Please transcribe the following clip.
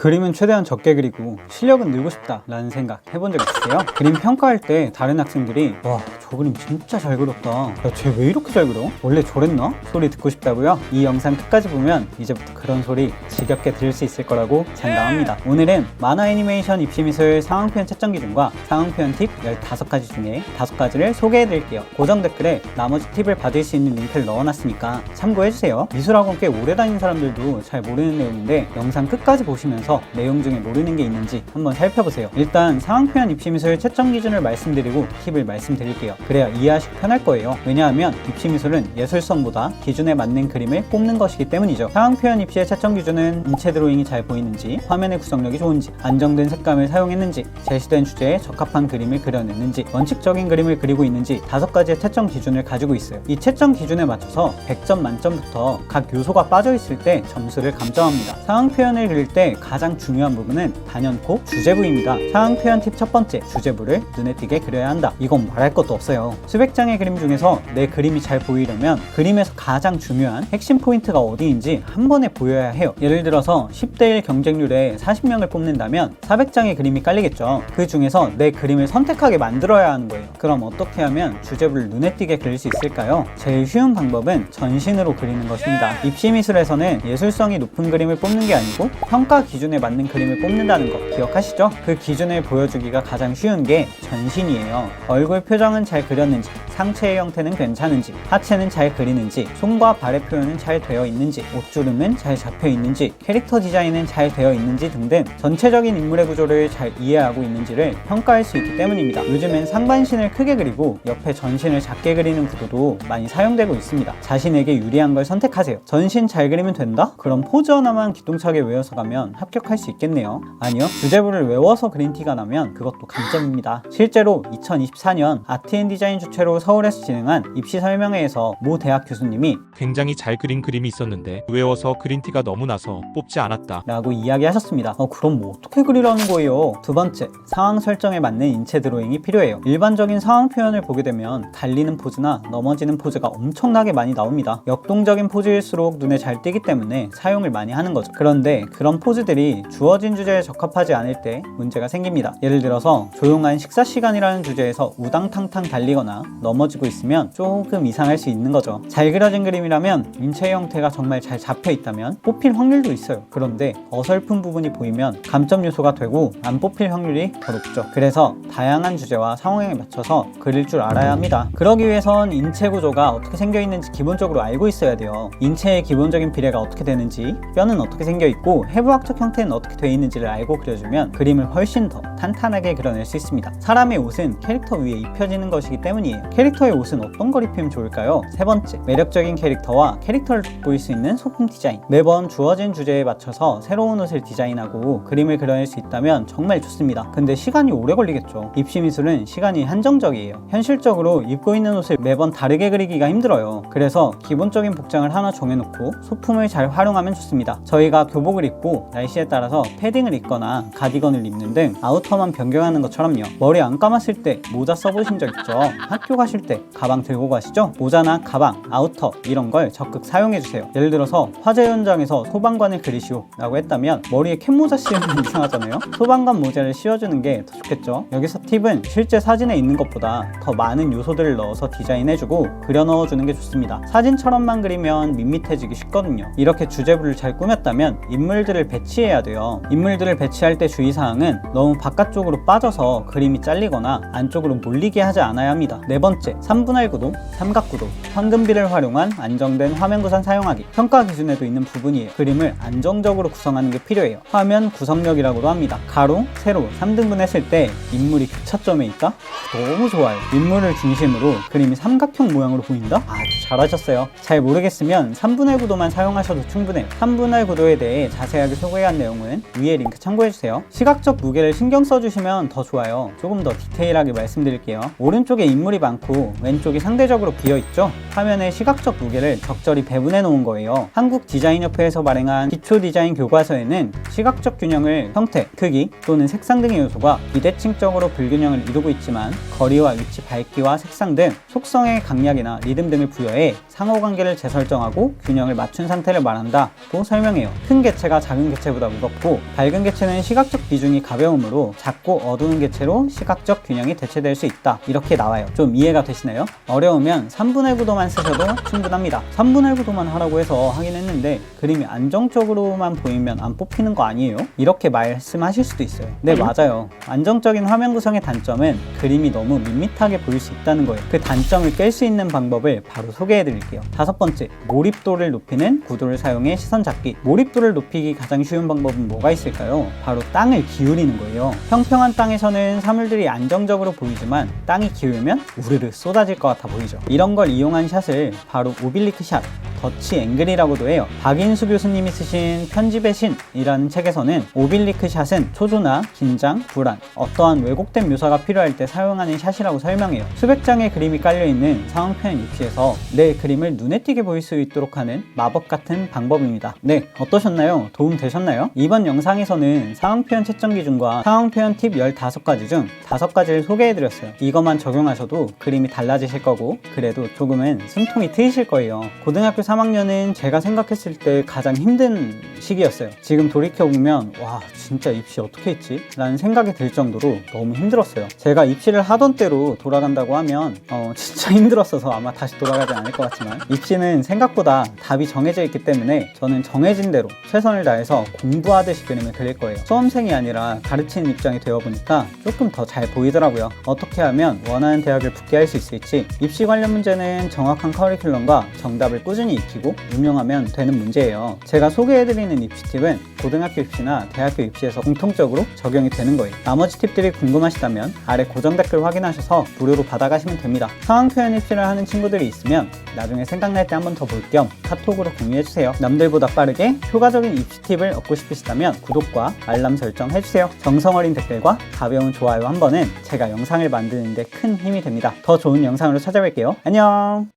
그림은 최대한 적게 그리고 실력은 늘고 싶다 라는 생각 해본 적 있으세요? 그림 평가할 때 다른 학생들이 와, 저 그림 진짜 잘 그렸다, 야, 쟤 왜 이렇게 잘 그려? 원래 저랬나? 소리 듣고 싶다고요? 이 영상 끝까지 보면 이제부터 그런 소리 지겹게 들을 수 있을 거라고 장담합니다. 오늘은 만화 애니메이션 입시미술 상황표현 채점 기준과 상황표현 팁 15가지 중에 5가지를 소개해드릴게요. 고정 댓글에 나머지 팁을 받을 수 있는 링크를 넣어놨으니까 참고해주세요. 미술학원 꽤 오래 다닌 사람들도 잘 모르는 내용인데 영상 끝까지 보시면서 내용 중에 모르는 게 있는지 한번 살펴보세요. 일단 상황표현 입시미술 채점 기준을 말씀드리고 팁을 말씀드릴게요. 그래야 이해하시기 편할 거예요. 왜냐하면 입시미술은 예술성보다 기준에 맞는 그림을 뽑는 것이기 때문이죠. 상황표현 입시의 채점 기준은 인체 드로잉이 잘 보이는지, 화면의 구성력이 좋은지, 안정된 색감을 사용했는지, 제시된 주제에 적합한 그림을 그려냈는지, 원칙적인 그림을 그리고 있는지 5가지의 채점 기준을 가지고 있어요. 이 채점 기준에 맞춰서 100점 만점부터 각 요소가 빠져있을 때 점수를 감점합니다. 상황표현을 그릴 때 가장 중요한 부분은 단연코 주제부입니다. 상황표현 팁 첫 번째, 주제부를 눈에 띄게 그려야 한다. 이건 말할 것도 없어요. 수백 장의 그림 중에서 내 그림이 잘 보이려면 그림에서 가장 중요한 핵심 포인트가 어디인지 한 번에 보여야 해요. 예를 들어서 10대1 경쟁률에 40명을 뽑는다면 400장의 그림이 깔리겠죠. 그 중에서 내 그림을 선택하게 만들어야 하는 거예요. 그럼 어떻게 하면 주제부를 눈에 띄게 그릴 수 있을까요? 제일 쉬운 방법은 전신으로 그리는 것입니다. 입시미술에서는 예술성이 높은 그림을 뽑는 게 아니고 평가 기준에 맞는 그림을 뽑는다는 거 기억하시죠? 그 기준을 보여주기가 가장 쉬운 게 전신이에요. 얼굴 표정은 잘 그렸는지, 상체의 형태는 괜찮은지, 하체는 잘 그리는지, 손과 발의 표현은 잘 되어 있는지, 옷주름은 잘 잡혀 있는지, 캐릭터 디자인은 잘 되어 있는지 등등 전체적인 인물의 구조를 잘 이해하고 있는지를 평가할 수 있기 때문입니다. 요즘엔 상반신을 크게 그리고 옆에 전신을 작게 그리는 구도도 많이 사용되고 있습니다. 자신에게 유리한 걸 선택하세요. 전신 잘 그리면 된다? 그럼 포즈 하나만 기똥차게 외워서 가면 합격할 수 있겠네요. 아니요, 주제부를 외워서 그린 티가 나면 그것도 감점입니다. 실제로 2024년 아트앤디자인 주최로 서울에서 진행한 입시 설명회에서 모 대학 교수님이 굉장히 잘 그린 그림이 있었는데 외워서 그린 티가 너무 나서 뽑지 않았다 라고 이야기하셨습니다. 그럼 뭐 어떻게 그리라는 거예요? 두 번째, 상황 설정에 맞는 인체 드로잉이 필요해요. 일반적인 상황 표현을 보게 되면 달리는 포즈나 넘어지는 포즈가 엄청나게 많이 나옵니다. 역동적인 포즈일수록 눈에 잘 띄기 때문에 사용을 많이 하는 거죠. 그런데 그런 포즈들이 주어진 주제에 적합하지 않을 때 문제가 생깁니다. 예를 들어서 조용한 식사 시간이라는 주제에서 우당탕탕 달리거나 넘어지고 있으면 조금 이상할 수 있는 거죠. 잘 그려진 그림이라면 인체 형태가 정말 잘 잡혀 있다면 뽑힐 확률도 있어요. 그런데 어설픈 부분이 보이면 감점 요소가 되고 안 뽑힐 확률이 더 높죠. 그래서 다양한 주제와 상황에 맞춰서 그릴 줄 알아야 합니다. 그러기 위해선 인체 구조가 어떻게 생겨 있는지 기본적으로 알고 있어야 돼요. 인체의 기본적인 비례가 어떻게 되는지, 뼈는 어떻게 생겨 있고 해부학적 형태는 어떻게 되어 있는지를 알고 그려주면 그림을 훨씬 더 탄탄하게 그려낼 수 있습니다. 사람의 옷은 캐릭터 위에 입혀지는 것이기 때문이에요. 캐릭터의 옷은 어떤 걸 입히면 좋을까요? 세 번째, 매력적인 캐릭터와 캐릭터를 돋보일 수 있는 소품 디자인. 매번 주어진 주제에 맞춰서 새로운 옷을 디자인하고 그림을 그려낼 수 있다면 정말 좋습니다. 근데 시간이 오래 걸리겠죠. 입시미술은 시간이 한정적이에요. 현실적으로 입고 있는 옷을 매번 다르게 그리기가 힘들어요. 그래서 기본적인 복장을 하나 정해놓고 소품을 잘 활용하면 좋습니다. 저희가 교복을 입고 날씨에 따라서 패딩을 입거나 가디건을 입는 등 아우터만 변경하는 것처럼요. 머리 안 감았을 때 모자 써보신 적 있죠? 학교 가실 때 가방 들고 가시죠? 모자나 가방, 아우터 이런 걸 적극 사용해주세요. 예를 들어서 화재 현장에서 소방관을 그리시오 라고 했다면 머리에 캡모자 씌우면 이상하잖아요? 소방관 모자를 씌워주는 게 더 좋겠죠? 여기서 팁은 실제 사진에 있는 것보다 더 많은 요소들을 넣어서 디자인해주고 그려 넣어주는 게 좋습니다. 사진처럼만 그리면 밋밋해지기 쉽거든요. 이렇게 주제부를 잘 꾸몄다면 인물들을 배치해야 돼요. 인물들을 배치할 때 주의사항은 너무 바깥쪽으로 빠져서 그림이 잘리거나 안쪽으로 몰리게 하지 않아야 합니다. 네 번째, 3분할 구도, 삼각구도, 황금비를 활용한 안정된 화면 구성 사용하기. 평가 기준에도 있는 부분이에요. 그림을 안정적으로 구성하는 게 필요해요. 화면 구성력이라고도 합니다. 가로, 세로, 3등분 했을 때 인물이 교차점에 있다? 너무 좋아요. 인물을 중심으로 그림이 삼각형 모양으로 보인다? 아주 잘하셨어요. 잘 모르겠으면 3분할 구도만 사용하셔도 충분해요. 3분할 구도에 대해 자세하게 소개한 내용은 위에 링크 참고해주세요. 시각적 무게를 신경 써주시면 더 좋아요. 조금 더 디테일하게 말씀드릴게요. 오른쪽에 인물이 많고 왼쪽이 상대적으로 비어있죠? 화면에 시각적 무게를 적절히 배분해 놓은 거예요. 한국디자인협회에서 발행한 기초디자인 교과서에는 시각적 균형을 형태, 크기 또는 색상 등의 요소가 비대칭적으로 불균형을 이루고 있지만 거리와 위치, 밝기와 색상 등 속성의 강약이나 리듬 등을 부여해 상호관계를 재설정하고 균형을 맞춘 상태를 말한다고 설명해요. 큰 개체가 작은 개체보다 무겁고, 밝은 개체는 시각적 비중이 가벼우므로 작고 어두운 개체로 시각적 균형이 대체될 수 있다. 이렇게 나와요. 좀 이해가 되시나요? 어려우면 3분의 구도만 쓰셔도 충분합니다. 3분의 구도만 하라고 해서 하긴 했는데 그림이 안정적으로만 보이면 안 뽑히는 거 아니에요? 이렇게 말씀하실 수도 있어요. 네, 맞아요. 안정적인 화면 구성의 단점은 그림이 너무 밋밋하게 보일 수 있다는 거예요. 그 단점을 깰 수 있는 방법을 바로 소개해 드릴게요. 5번째, 몰입도를 높이는 구도를 사용해 시선 잡기. 몰입도를 높이기 가장 쉬운 방법은 뭐가 있을까요? 바로 땅을 기울이는 거예요. 평평한 땅에서는 사물들이 안정적으로 보이지만 땅이 기울면 우르르 쏟아질 것 같아 보이죠. 이런 걸 이용한 샷을 바로 오빌리크 샷, 더치 앵글이라고도 해요. 박인수 교수님이 쓰신 편집의 신이라는 책에서는 오빌리크 샷은 초조나 긴장, 불안, 어떠한 왜곡된 묘사가 필요할 때 사용하는 샷이라고 설명해요. 수백 장의 그림이 깔려있는 상황 표현 입시에서 내 그림을 눈에 띄게 보일 수 있도록 하는 마법 같은 방법입니다. 네, 어떠셨나요? 도움 되셨나요? 이번 영상에서는 상황 표현 채점 기준과 상황 표현 팁 15가지 중 5가지를 소개해드렸어요. 이것만 적용하셔도 그림이 달라지실 거고, 그래도 조금은 숨통이 트이실 거예요. 고등학교 3학년은 제가 생각했을 때 가장 힘든 시기였어요. 지금 돌이켜보면 와, 진짜 입시 어떻게 했지? 라는 생각이 들 정도로 너무 힘들었어요. 제가 입시를 하던 때로 돌아간다고 하면 진짜 힘들었어서 아마 다시 돌아가지 않을 것 같지만, 입시는 생각보다 답이 정해져 있기 때문에 저는 정해진 대로 최선을 다해서 공부하듯이 그림을 그릴 거예요. 수험생이 아니라 가르치는 입장이 되어보니까 조금 더 잘 보이더라고요. 어떻게 하면 원하는 대학을 붙게 할 수 있을지, 입시 관련 문제는 정확한 커리큘럼과 정답을 꾸준히 익히고 응용하면 되는 문제예요. 제가 소개해드리는 입시 팁은 고등학교 입시나 대학교 입시에서 공통적으로 적용이 되는 거예요. 나머지 팁들이 궁금하시다면 아래 고정 댓글 확인하셔서 무료로 받아가시면 됩니다. 상황 표현 입시를 하는 친구들이 있으면 나중에 생각날 때 한 번 더 볼 겸 카톡으로 공유해주세요. 남들보다 빠르게 효과적인 입시 팁을 얻고 싶으시다면 구독과 알람 설정 해주세요. 정성 어린 댓글과 가벼운 좋아요 한 번은 제가 영상을 만드는데 큰 힘이 됩니다. 더 좋은 영상으로 찾아뵐게요. 안녕!